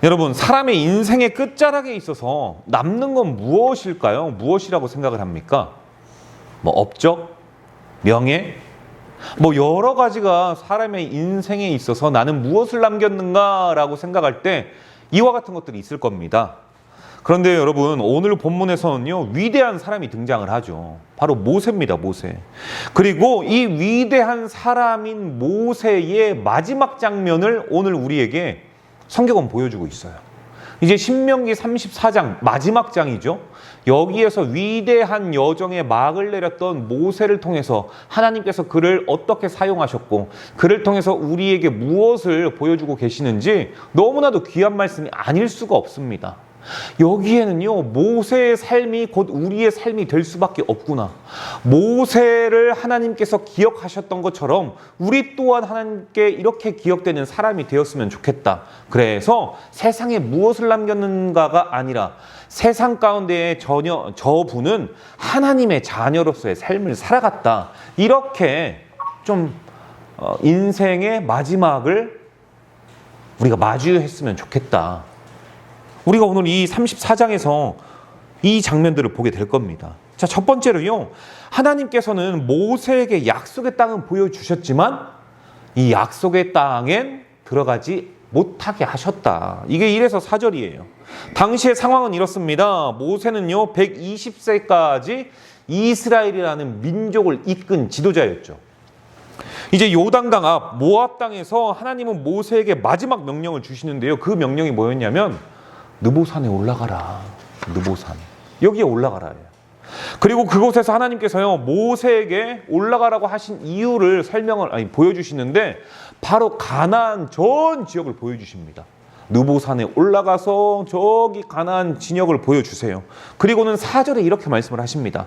여러분, 사람의 인생의 끝자락에 있어서 남는 건 무엇일까요? 무엇이라고 생각을 합니까? 뭐 업적, 명예, 뭐 여러 가지가 사람의 인생에 있어서 나는 무엇을 남겼는가라고 생각할 때 이와 같은 것들이 있을 겁니다. 그런데 여러분, 오늘 본문에서는요, 위대한 사람이 등장을 하죠. 바로 모세입니다, 모세. 그리고 이 위대한 사람인 모세의 마지막 장면을 오늘 우리에게 성경은 보여주고 있어요. 이제 신명기 34장 마지막 장이죠. 여기에서 위대한 여정의 막을 내렸던 모세를 통해서 하나님께서 그를 어떻게 사용하셨고 그를 통해서 우리에게 무엇을 보여주고 계시는지 너무나도 귀한 말씀이 아닐 수가 없습니다. 여기에는요, 모세의 삶이 곧 우리의 삶이 될 수밖에 없구나. 모세를 하나님께서 기억하셨던 것처럼 우리 또한 하나님께 이렇게 기억되는 사람이 되었으면 좋겠다. 그래서 세상에 무엇을 남겼는가가 아니라 세상 가운데에 전혀 저분은 하나님의 자녀로서의 삶을 살아갔다. 이렇게 좀 인생의 마지막을 우리가 마주했으면 좋겠다. 우리가 오늘 이 34장에서 이 장면들을 보게 될 겁니다. 자, 첫 번째로요, 하나님께서는 모세에게 약속의 땅은 보여주셨지만 이 약속의 땅엔 들어가지 못하게 하셨다. 이게 1에서 4절이에요. 당시의 상황은 이렇습니다. 모세는요, 120세까지 이스라엘이라는 민족을 이끈 지도자였죠. 이제 요단강 앞 모압 땅에서 하나님은 모세에게 마지막 명령을 주시는데요. 그 명령이 뭐였냐면 느보산에 올라가라. 느보산. 여기에 올라가라. 그리고 그곳에서 하나님께서요, 모세에게 올라가라고 하신 이유를 보여주시는데 바로 가나안 전 지역을 보여주십니다. 느보산에 올라가서 저기 가나안 진역을 보여주세요. 그리고는 4절에 이렇게 말씀을 하십니다.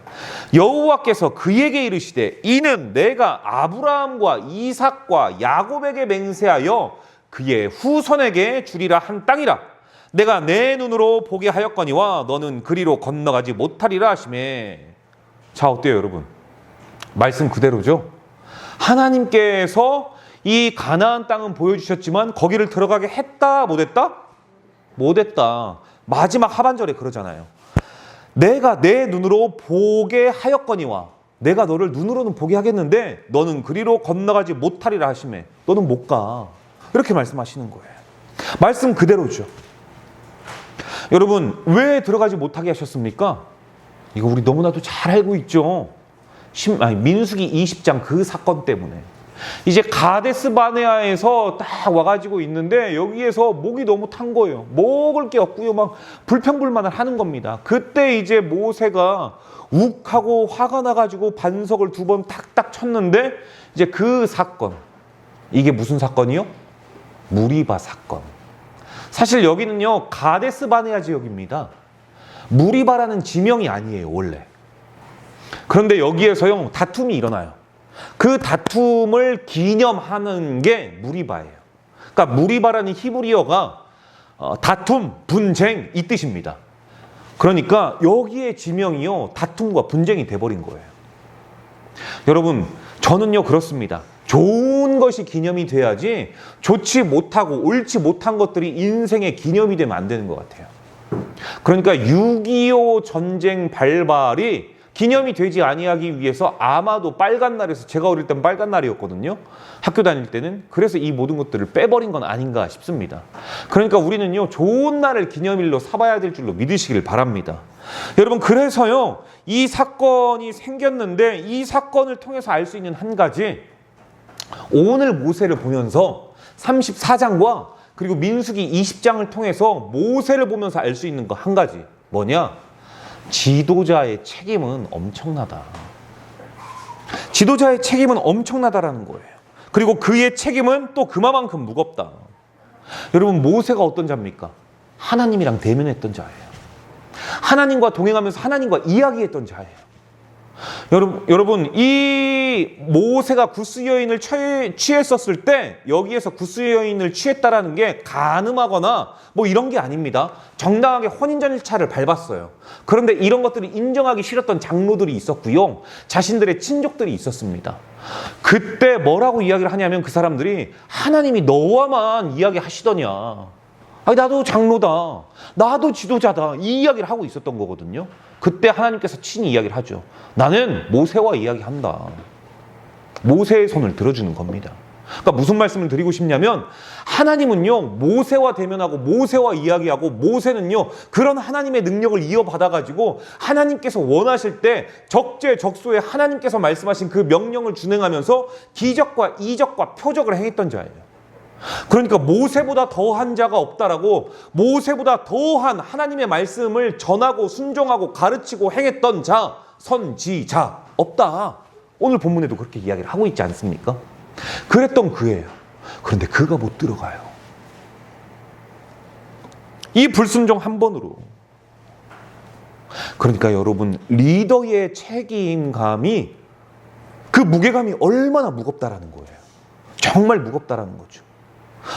여호와께서 그에게 이르시되 이는 내가 아브라함과 이삭과 야곱에게 맹세하여 그의 후손에게 주리라 한 땅이라. 내가 내 눈으로 보게 하였거니와 너는 그리로 건너가지 못하리라 하시매. 자, 어때요 여러분? 말씀 그대로죠? 하나님께서 이 가나안 땅은 보여주셨지만 거기를 들어가게 했다 못했다? 못했다. 마지막 하반절에 그러잖아요. 내가 내 눈으로 보게 하였거니와 내가 너를 눈으로는 보게 하겠는데 너는 그리로 건너가지 못하리라 하시매. 너는 못 가. 이렇게 말씀하시는 거예요. 말씀 그대로죠. 여러분, 왜 들어가지 못하게 하셨습니까? 이거 우리 너무나도 잘 알고 있죠. 민수기 20장 그 사건 때문에. 이제 가데스 바네아에서 딱 와가지고 있는데 여기에서 목이 너무 탄 거예요. 먹을 게 없고요. 막 불평불만을 하는 겁니다. 그때 이제 모세가 욱하고 화가 나가지고 반석을 2번 탁탁 쳤는데 이제 그 사건. 이게 무슨 사건이요? 무리바 사건. 사실 여기는요, 가데스 바네아 지역입니다. 무리바라는 지명이 아니에요, 원래. 그런데 여기에서요, 다툼이 일어나요. 그 다툼을 기념하는 게 무리바예요. 그러니까 무리바라는 히브리어가 다툼, 분쟁 이 뜻입니다. 그러니까 여기에 지명이요, 다툼과 분쟁이 돼버린 거예요. 여러분, 저는요 그렇습니다. 좋은 것이 기념이 돼야지 좋지 못하고 옳지 못한 것들이 인생의 기념이 되면 안 되는 것 같아요. 그러니까 6.25 전쟁 발발이 기념이 되지 아니하기 위해서 아마도 빨간 날에서, 제가 어릴 땐 빨간 날이었거든요. 학교 다닐 때는. 그래서 이 모든 것들을 빼버린 건 아닌가 싶습니다. 그러니까 우리는요, 좋은 날을 기념일로 삼아야 될 줄로 믿으시길 바랍니다. 여러분, 그래서요, 이 사건이 생겼는데 이 사건을 통해서 알 수 있는 한 가지, 오늘 모세를 보면서 34장과 그리고 민수기 20장을 통해서 모세를 보면서 알 수 있는 거 한 가지. 뭐냐? 지도자의 책임은 엄청나다. 지도자의 책임은 엄청나다라는 거예요. 그리고 그의 책임은 또 그만큼 무겁다. 여러분, 모세가 어떤 자입니까? 하나님이랑 대면했던 자예요. 하나님과 동행하면서 하나님과 이야기했던 자예요. 여러분, 이 모세가 구스 여인을 취했었을 때 여기에서 구스 여인을 취했다라는 게 간음하거나 뭐 이런 게 아닙니다. 정당하게 혼인전차를 밟았어요. 그런데 이런 것들이 인정하기 싫었던 장로들이 있었고요. 자신들의 친족들이 있었습니다. 그때 뭐라고 이야기를 하냐면 그 사람들이 하나님이 너와만 이야기하시더냐. 아니, 나도 장로다, 나도 지도자다, 이 이야기를 하고 있었던 거거든요. 그때 하나님께서 친히 이야기를 하죠. 나는 모세와 이야기한다. 모세의 손을 들어주는 겁니다. 그러니까 무슨 말씀을 드리고 싶냐면, 하나님은요 모세와 대면하고 모세와 이야기하고, 모세는요 그런 하나님의 능력을 이어받아가지고 하나님께서 원하실 때 적재적소에 하나님께서 말씀하신 그 명령을 준행하면서 기적과 이적과 표적을 행했던 자예요. 그러니까 모세보다 더한 자가 없다라고, 모세보다 더한 하나님의 말씀을 전하고 순종하고 가르치고 행했던 자, 선지자 없다. 오늘 본문에도 그렇게 이야기를 하고 있지 않습니까? 그랬던 그예요. 그런데 그가 못 들어가요. 이 불순종 한 번으로. 그러니까 여러분, 리더의 책임감이, 그 무게감이 얼마나 무겁다라는 거예요. 정말 무겁다라는 거죠.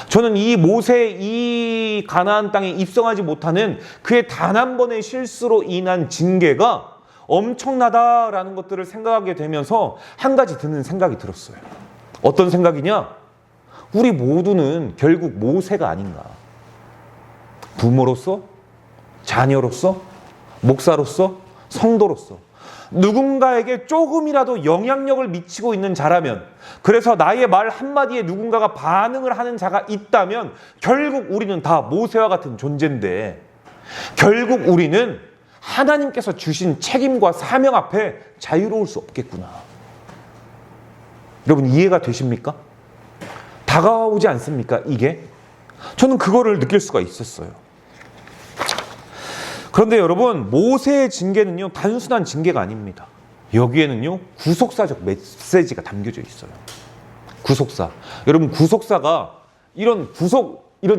저는 이 모세, 이 가나안 땅에 입성하지 못하는 그의 단 한 번의 실수로 인한 징계가 엄청나다라는 것들을 생각하게 되면서 한 가지 드는 생각이 들었어요. 어떤 생각이냐? 우리 모두는 결국 모세가 아닌가. 부모로서, 자녀로서, 목사로서, 성도로서 누군가에게 조금이라도 영향력을 미치고 있는 자라면, 그래서 나의 말 한마디에 누군가가 반응을 하는 자가 있다면 결국 우리는 다 모세와 같은 존재인데, 결국 우리는 하나님께서 주신 책임과 사명 앞에 자유로울 수 없겠구나. 여러분, 이해가 되십니까? 다가오지 않습니까? 이게? 저는 그거를 느낄 수가 있었어요. 그런데 여러분, 모세의 징계는요 단순한 징계가 아닙니다. 여기에는요 구속사적 메시지가 담겨져 있어요. 구속사. 여러분, 구속사가 이런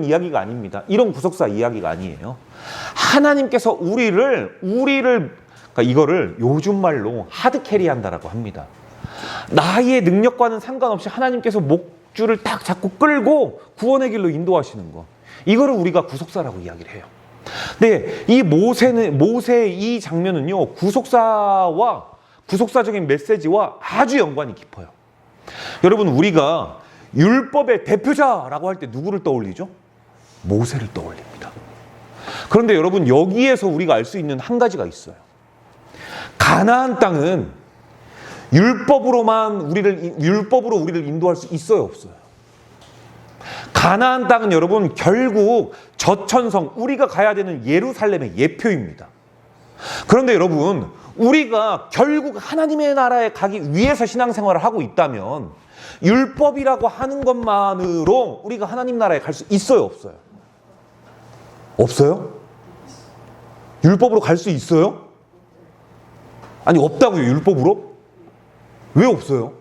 이야기가 아닙니다. 이런 구속사 이야기가 아니에요. 하나님께서 우리를 그러니까 이거를 요즘 말로 하드캐리한다라고 합니다. 나의 능력과는 상관없이 하나님께서 목줄을 딱 잡고 끌고 구원의 길로 인도하시는 것, 이거를 우리가 구속사라고 이야기를 해요. 네, 이 모세의 이 장면은요 구속사와 구속사적인 메시지와 아주 연관이 깊어요. 여러분, 우리가 율법의 대표자라고 할 때 누구를 떠올리죠? 모세를 떠올립니다. 그런데 여러분, 여기에서 우리가 알 수 있는 한 가지가 있어요. 가나안 땅은 율법으로 우리를 인도할 수 있어요, 없어요? 가나안 땅은 여러분 결국 저천성, 우리가 가야 되는 예루살렘의 예표입니다. 그런데 여러분, 우리가 결국 하나님의 나라에 가기 위해서 신앙생활을 하고 있다면 율법이라고 하는 것만으로 우리가 하나님 나라에 갈 수 있어요, 없어요? 없어요? 율법으로 갈 수 있어요? 아니, 없다고요, 율법으로? 왜 없어요?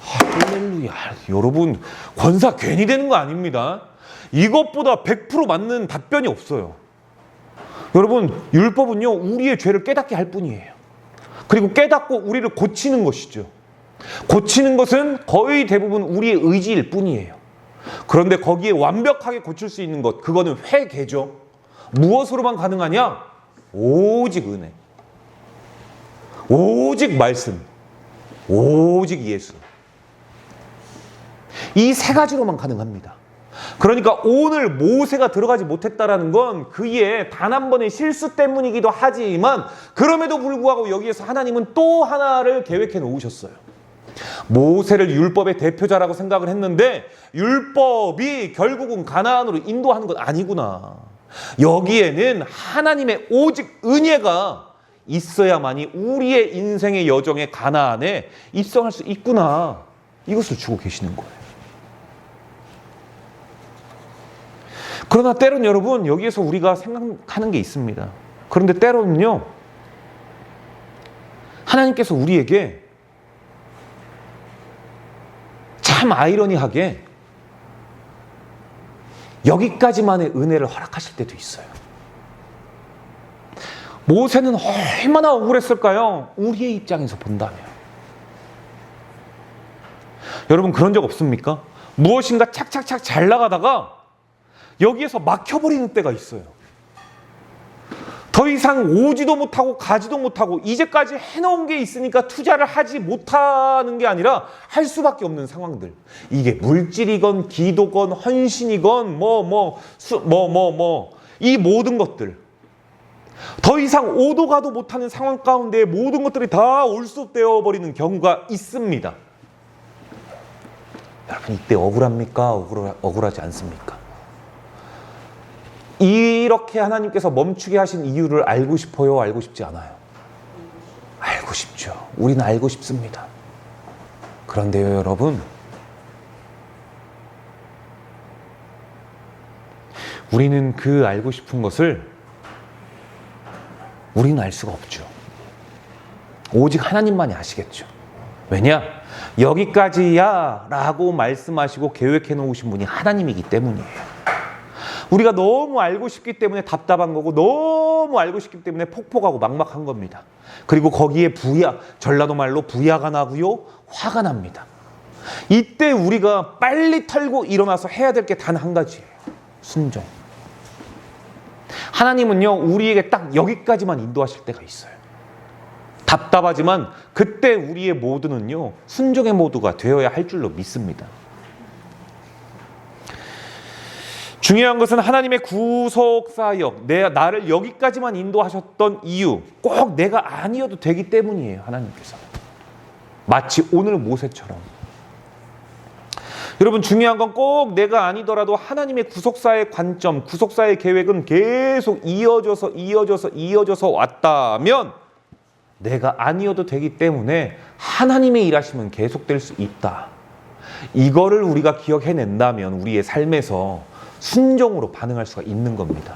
할렐루야. 여러분, 권사 괜히 되는 거 아닙니다. 이것보다 100% 맞는 답변이 없어요. 여러분, 율법은요 우리의 죄를 깨닫게 할 뿐이에요. 그리고 깨닫고 우리를 고치는 것이죠. 고치는 것은 거의 대부분 우리의 의지일 뿐이에요. 그런데 거기에 완벽하게 고칠 수 있는 것, 그거는 회개죠. 무엇으로만 가능하냐? 오직 은혜, 오직 말씀, 오직 예수. 이 세 가지로만 가능합니다. 그러니까 오늘 모세가 들어가지 못했다라는 건 그의 단 한 번의 실수 때문이기도 하지만, 그럼에도 불구하고 여기에서 하나님은 또 하나를 계획해 놓으셨어요. 모세를 율법의 대표자라고 생각을 했는데 율법이 결국은 가나안으로 인도하는 건 아니구나. 여기에는 하나님의 오직 은혜가 있어야만이 우리의 인생의 여정의 가나안에 입성할 수 있구나. 이것을 주고 계시는 거예요. 그러나 때로는 여러분, 여기에서 우리가 생각하는 게 있습니다. 그런데 때로는요, 하나님께서 우리에게 참 아이러니하게 여기까지만의 은혜를 허락하실 때도 있어요. 모세는 얼마나 억울했을까요? 우리의 입장에서 본다면. 여러분, 그런 적 없습니까? 무엇인가 착착착 잘 나가다가 여기에서 막혀버리는 때가 있어요. 더 더 이상 오지도 못하고 가지도 못하고 이제까지 해놓은 게 있으니까 투자를 하지 못하는 게 아니라 할 수밖에 없는 상황들. 이게 물질이건 기도건 헌신이건 이 모든 것들. 더 이상 오도 가도 못하는 상황 가운데 모든 것들이 다 올수되어 버리는 경우가 있습니다. 여러분 이때 억울합니까? 억울하지 않습니까? 이렇게 하나님께서 멈추게 하신 이유를 알고 싶어요? 알고 싶지 않아요? 알고 싶죠. 우리는 알고 싶습니다. 그런데요, 여러분. 우리는 그 알고 싶은 것을 우리는 알 수가 없죠. 오직 하나님만이 아시겠죠. 왜냐? 여기까지야 라고 말씀하시고 계획해 놓으신 분이 하나님이기 때문이에요. 우리가 너무 알고 싶기 때문에 답답한 거고 너무 알고 싶기 때문에 폭폭하고 막막한 겁니다. 그리고 거기에 전라도 말로 부야가 나고요. 화가 납니다. 이때 우리가 빨리 털고 일어나서 해야 될 게 단 한 가지예요. 순종. 하나님은요. 우리에게 딱 여기까지만 인도하실 때가 있어요. 답답하지만 그때 우리의 모두는요. 순종의 모두가 되어야 할 줄로 믿습니다. 중요한 것은 하나님의 구속사역, 나를 여기까지만 인도하셨던 이유, 꼭 내가 아니어도 되기 때문이에요. 하나님께서. 마치 오늘 모세처럼. 여러분 중요한 건 꼭 내가 아니더라도 하나님의 구속사의 관점, 구속사의 계획은 계속 이어져서 왔다면 내가 아니어도 되기 때문에 하나님의 일하심은 계속될 수 있다. 이거를 우리가 기억해낸다면 우리의 삶에서 순종으로 반응할 수가 있는 겁니다.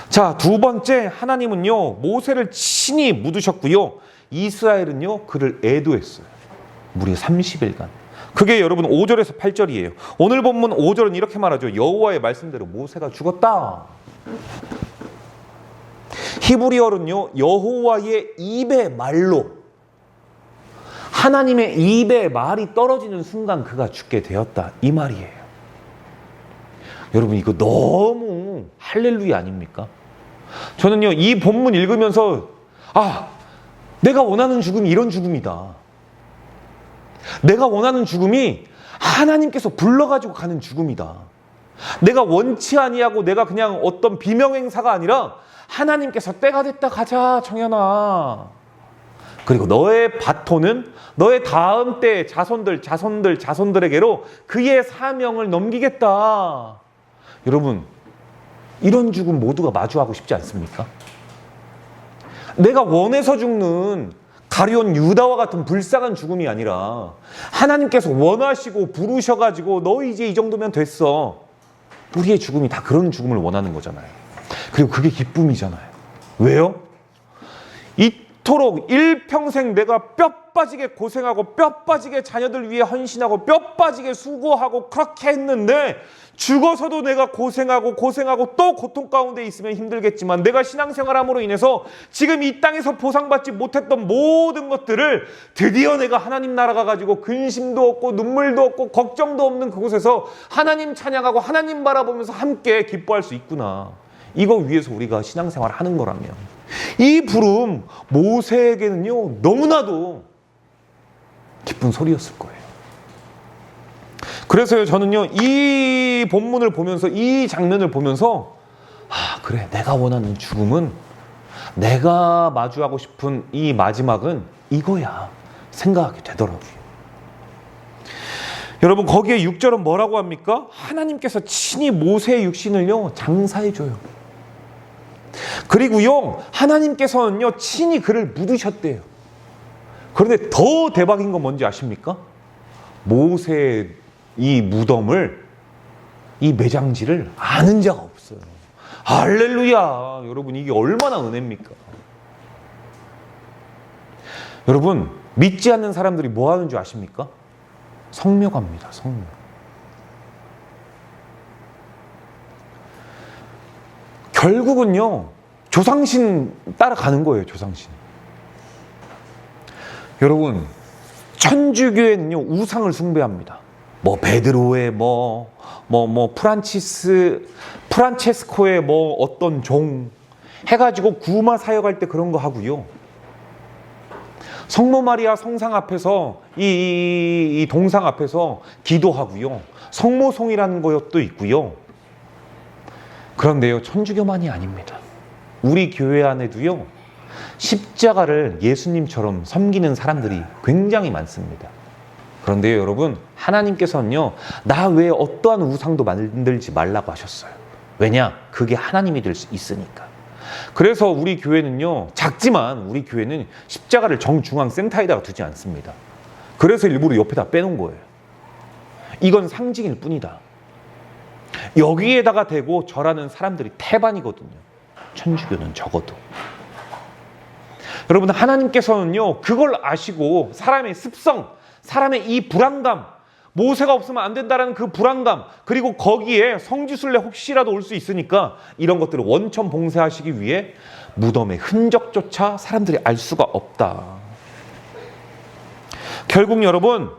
자, 두 번째, 하나님은요 모세를 친히 묻으셨고요. 이스라엘은요 그를 애도했어요. 무려 30일간. 그게 여러분 5절에서 8절이에요. 오늘 본문 5절은 이렇게 말하죠. 여호와의 말씀대로 모세가 죽었다. 히브리어는요 여호와의 입의 말로, 하나님의 입에 말이 떨어지는 순간 그가 죽게 되었다, 이 말이에요. 여러분 이거 너무 할렐루야 아닙니까? 저는요 이 본문 읽으면서 내가 원하는 죽음이 이런 죽음이다. 내가 원하는 죽음이 하나님께서 불러가지고 가는 죽음이다. 내가 원치 아니하고 내가 그냥 어떤 비명행사가 아니라 하나님께서 때가 됐다 가자 정연아. 그리고 너의 바톤은 너의 다음 때의 자손들에게로 그의 사명을 넘기겠다. 여러분 이런 죽음 모두가 마주하고 싶지 않습니까? 내가 원해서 죽는 가룟 유다와 같은 불쌍한 죽음이 아니라 하나님께서 원하시고 부르셔가지고 너 이제 이 정도면 됐어. 우리의 죽음이 다 그런 죽음을 원하는 거잖아요. 그리고 그게 기쁨이잖아요. 왜요? 이토록 일평생 내가 뼈 빠지게 고생하고 뼈 빠지게 자녀들 위해 헌신하고 뼈 빠지게 수고하고 그렇게 했는데 죽어서도 내가 고생하고 또 고통 가운데 있으면 힘들겠지만 내가 신앙생활함으로 인해서 지금 이 땅에서 보상받지 못했던 모든 것들을 드디어 내가 하나님 나라가 가지고 근심도 없고 눈물도 없고 걱정도 없는 그곳에서 하나님 찬양하고 하나님 바라보면서 함께 기뻐할 수 있구나. 이거 위해서 우리가 신앙생활 하는 거라면 이 부름 모세에게는요 너무나도 기쁜 소리였을 거예요. 그래서요 저는요 이 본문을 보면서 이 장면을 보면서 그래 내가 원하는 죽음은, 내가 마주하고 싶은 이 마지막은 이거야 생각하게 되더라고요. 여러분 거기에 6절은 뭐라고 합니까? 하나님께서 친히 모세의 육신을요 장사해줘요. 그리고요 하나님께서는요 친히 그를 묻으셨대요. 그런데 더 대박인 건 뭔지 아십니까? 모세의 이 무덤을, 이 매장지를 아는 자가 없어요. 할렐루야. 여러분 이게 얼마나 은혜입니까? 여러분 믿지 않는 사람들이 뭐 하는 줄 아십니까? 성묘갑니다. 성묘. 결국은요 조상신 따라가는 거예요. 조상신. 여러분 천주교에는요 우상을 숭배합니다. 베드로의 프란체스코의 어떤 종, 해가지고 구마 사역할 때 그런 거 하고요. 성모 마리아 성상 앞에서 이 동상 앞에서 기도하고요. 성모송이라는 것도 있고요. 그런데요, 천주교만이 아닙니다. 우리 교회 안에도요, 십자가를 예수님처럼 섬기는 사람들이 굉장히 많습니다. 그런데요, 여러분, 하나님께서는요, 나 외에 어떠한 우상도 만들지 말라고 하셨어요. 왜냐? 그게 하나님이 될 수 있으니까. 그래서 우리 교회는요, 작지만 우리 교회는 십자가를 정중앙 센터에다가 두지 않습니다. 그래서 일부러 옆에다 빼놓은 거예요. 이건 상징일 뿐이다. 여기에다가 대고 절하는 사람들이 태반이거든요. 천주교는 적어도. 여러분, 하나님께서는요, 그걸 아시고 사람의 습성, 사람의 이 불안감, 모세가 없으면 안 된다는 그 불안감, 그리고 거기에 성지순례 혹시라도 올 수 있으니까 이런 것들을 원천 봉쇄하시기 위해 무덤의 흔적조차 사람들이 알 수가 없다. 결국 여러분,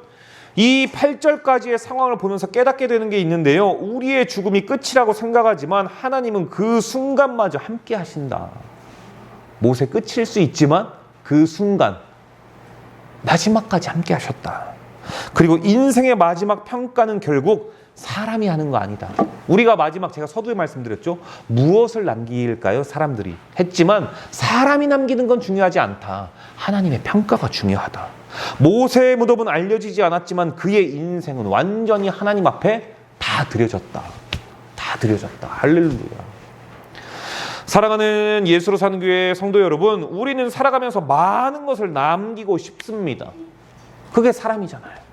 이 8절까지의 상황을 보면서 깨닫게 되는 게 있는데요. 우리의 죽음이 끝이라고 생각하지만 하나님은 그 순간마저 함께 하신다. 모세 끝일 수 있지만 그 순간 마지막까지 함께 하셨다. 그리고 인생의 마지막 평가는 결국 사람이 하는 거 아니다. 우리가 마지막, 제가 서두에 말씀드렸죠. 무엇을 남길까요? 사람들이 했지만 사람이 남기는 건 중요하지 않다. 하나님의 평가가 중요하다. 모세의 무덤은 알려지지 않았지만 그의 인생은 완전히 하나님 앞에 다 드려졌다. 다 드려졌다. 할렐루야. 사랑하는 예수로 사는 교회 성도 여러분, 우리는 살아가면서 많은 것을 남기고 싶습니다. 그게 사람이잖아요.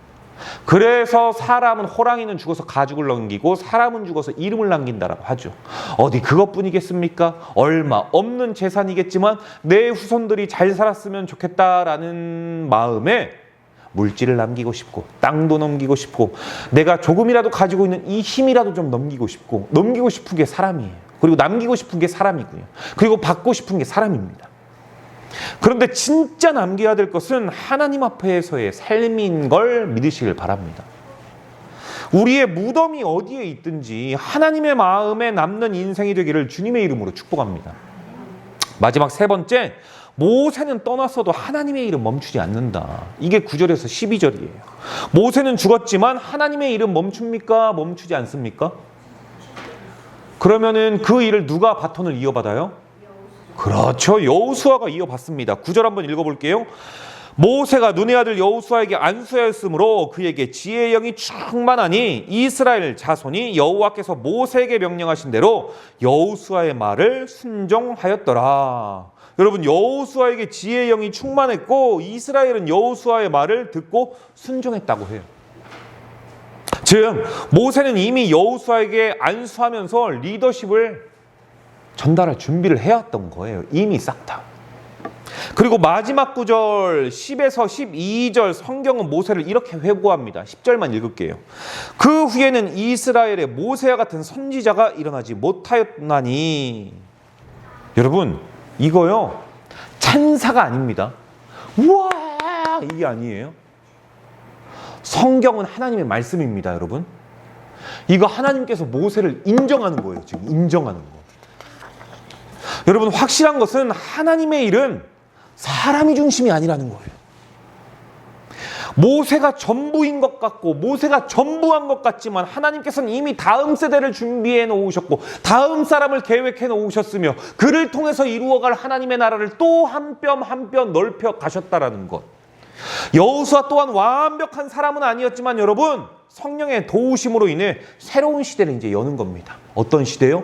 그래서 사람은, 호랑이는 죽어서 가죽을 남기고 사람은 죽어서 이름을 남긴다라고 하죠. 어디 그것뿐이겠습니까? 얼마 없는 재산이겠지만 내 후손들이 잘 살았으면 좋겠다라는 마음에 물질을 남기고 싶고 땅도 넘기고 싶고 내가 조금이라도 가지고 있는 이 힘이라도 좀 넘기고 싶고, 넘기고 싶은 게 사람이에요. 그리고 남기고 싶은 게 사람이고요. 그리고 받고 싶은 게 사람입니다. 그런데 진짜 남겨야 될 것은 하나님 앞에서의 삶인 걸 믿으시길 바랍니다. 우리의 무덤이 어디에 있든지 하나님의 마음에 남는 인생이 되기를 주님의 이름으로 축복합니다. 마지막 세 번째, 모세는 떠났어도 하나님의 일은 멈추지 않는다. 이게 9절에서 12절이에요. 모세는 죽었지만 하나님의 일은 멈춥니까? 멈추지 않습니까? 그러면은 그 일을 누가 바톤을 이어받아요? 그렇죠. 여호수아가 이어받습니다. 9절 한번 읽어볼게요. 모세가 눈의 아들 여호수아에게 안수하였으므로 그에게 지혜의 영이 충만하니 이스라엘 자손이 여호와께서 모세에게 명령하신 대로 여호수아의 말을 순종하였더라. 여러분, 여호수아에게 지혜의 영이 충만했고 이스라엘은 여호수아의 말을 듣고 순종했다고 해요. 즉, 모세는 이미 여호수아에게 안수하면서 리더십을 전달할 준비를 해왔던 거예요. 이미 싹 다. 그리고 마지막 구절 10에서 12절 성경은 모세를 이렇게 회고합니다. 10절만 읽을게요. 그 후에는 이스라엘의 모세와 같은 선지자가 일어나지 못하였나니. 여러분, 이거요, 찬사가 아닙니다. 우와, 이게 아니에요. 성경은 하나님의 말씀입니다, 여러분. 이거 하나님께서 모세를 인정하는 거예요. 지금 인정하는 거. 여러분, 확실한 것은 하나님의 일은 사람이 중심이 아니라는 거예요. 모세가 전부인 것 같고 모세가 전부한 것 같지만 하나님께서는 이미 다음 세대를 준비해 놓으셨고 다음 사람을 계획해 놓으셨으며 그를 통해서 이루어갈 하나님의 나라를 또 한 뼘 한 뼘 넓혀 가셨다라는 것. 여호수아 또한 완벽한 사람은 아니었지만 여러분, 성령의 도우심으로 인해 새로운 시대를 이제 여는 겁니다. 어떤 시대요?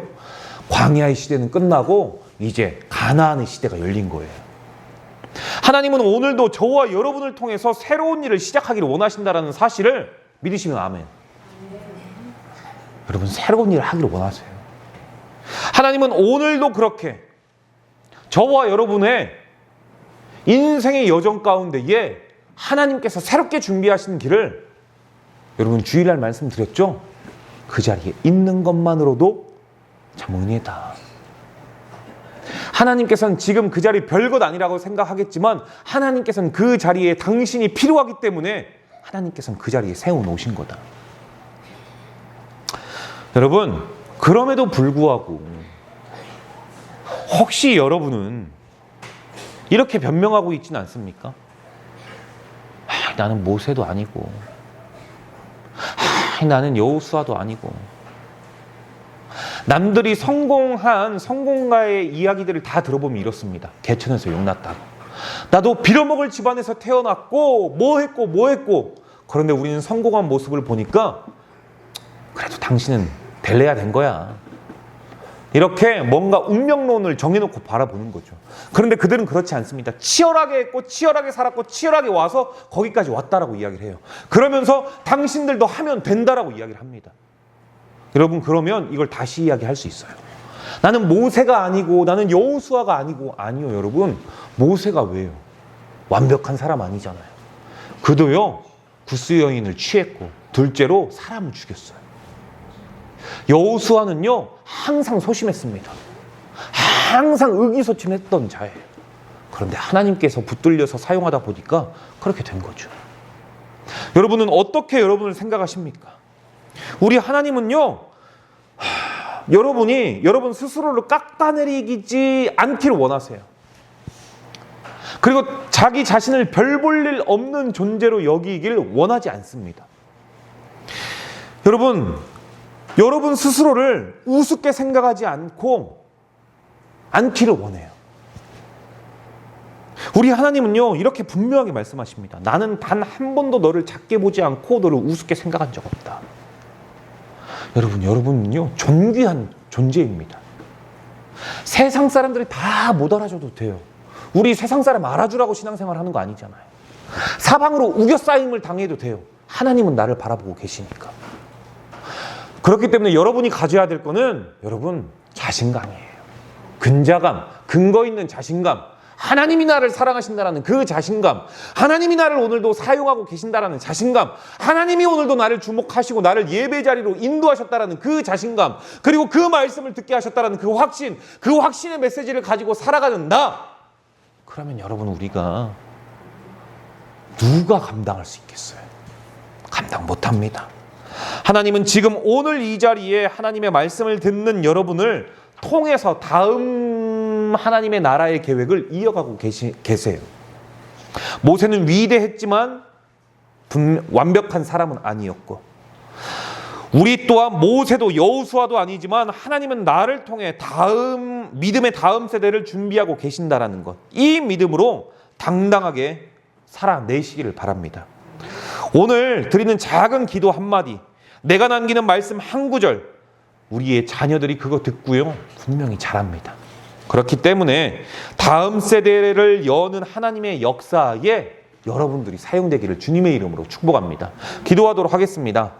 광야의 시대는 끝나고 이제 가나안의 시대가 열린 거예요. 하나님은 오늘도 저와 여러분을 통해서 새로운 일을 시작하기를 원하신다는 사실을 믿으시면 아멘. 여러분, 새로운 일을 하기를 원하세요. 하나님은 오늘도 그렇게 저와 여러분의 인생의 여정 가운데에 하나님께서 새롭게 준비하신 길을, 여러분 주일날 말씀드렸죠? 그 자리에 있는 것만으로도 참 은혜다. 하나님께서는 지금 그 자리 별것 아니라고 생각하겠지만 하나님께서는 그 자리에 당신이 필요하기 때문에 하나님께서는 그 자리에 세워놓으신 거다. 여러분, 그럼에도 불구하고 혹시 여러분은 이렇게 변명하고 있지는 않습니까? 나는 모세도 아니고, 나는 여호수아도 아니고, 남들이 성공한 성공가의 이야기들을 다 들어보면 이렇습니다. 개천에서 용났다고. 나도 빌어먹을 집안에서 태어났고 뭐 했고 그런데 우리는 성공한 모습을 보니까 그래도 당신은 될래야 된 거야. 이렇게 뭔가 운명론을 정해놓고 바라보는 거죠. 그런데 그들은 그렇지 않습니다. 치열하게 했고 치열하게 살았고 치열하게 와서 거기까지 왔다라고 이야기를 해요. 그러면서 당신들도 하면 된다라고 이야기를 합니다. 여러분, 그러면 이걸 다시 이야기할 수 있어요. 나는 모세가 아니고 나는 여호수아가 아니고. 아니요, 여러분. 모세가 왜요? 완벽한 사람 아니잖아요. 그도요, 구스 여인을 취했고 둘째로 사람을 죽였어요. 여호수아는요, 항상 소심했습니다. 항상 의기소침했던 자예요. 그런데 하나님께서 붙들려서 사용하다 보니까 그렇게 된 거죠. 여러분은 어떻게 여러분을 생각하십니까? 우리 하나님은요, 여러분이 여러분 스스로를 깎아내리지 않기를 원하세요. 그리고 자기 자신을 별 볼 일 없는 존재로 여기길 원하지 않습니다. 여러분 스스로를 우습게 생각하지 않기를 원해요. 우리 하나님은요, 이렇게 분명하게 말씀하십니다. 나는 단 한 번도 너를 작게 보지 않고 너를 우습게 생각한 적 없다. 여러분은요, 존귀한 존재입니다. 세상 사람들이 다 못 알아줘도 돼요. 우리 세상 사람 알아주라고 신앙생활 하는 거 아니잖아요. 사방으로 우겨싸임을 당해도 돼요. 하나님은 나를 바라보고 계시니까. 그렇기 때문에 여러분이 가져야 될 거는 여러분 자신감이에요. 근자감, 근거 있는 자신감. 하나님이 나를 사랑하신다라는 그 자신감, 하나님이 나를 오늘도 사용하고 계신다라는 자신감, 하나님이 오늘도 나를 주목하시고 나를 예배 자리로 인도하셨다라는 그 자신감, 그리고 그 말씀을 듣게 하셨다라는 그 확신, 그 확신의 메시지를 가지고 살아가는 나. 그러면 여러분, 우리가 누가 감당할 수 있겠어요? 감당 못합니다. 하나님은 지금 오늘 이 자리에 하나님의 말씀을 듣는 여러분을 통해서 다음 하나님의 나라의 계획을 이어가고 계세요. 모세는 위대했지만 완벽한 사람은 아니었고, 우리 또한 모세도 여호수아도 아니지만 하나님은 나를 통해 믿음의 다음 세대를 준비하고 계신다라는 것, 이 믿음으로 당당하게 살아내시기를 바랍니다. 오늘 드리는 작은 기도 한마디, 내가 남기는 말씀 한 구절, 우리의 자녀들이 그거 듣고요, 분명히 잘합니다. 그렇기 때문에 다음 세대를 여는 하나님의 역사에 여러분들이 사용되기를 주님의 이름으로 축복합니다. 기도하도록 하겠습니다.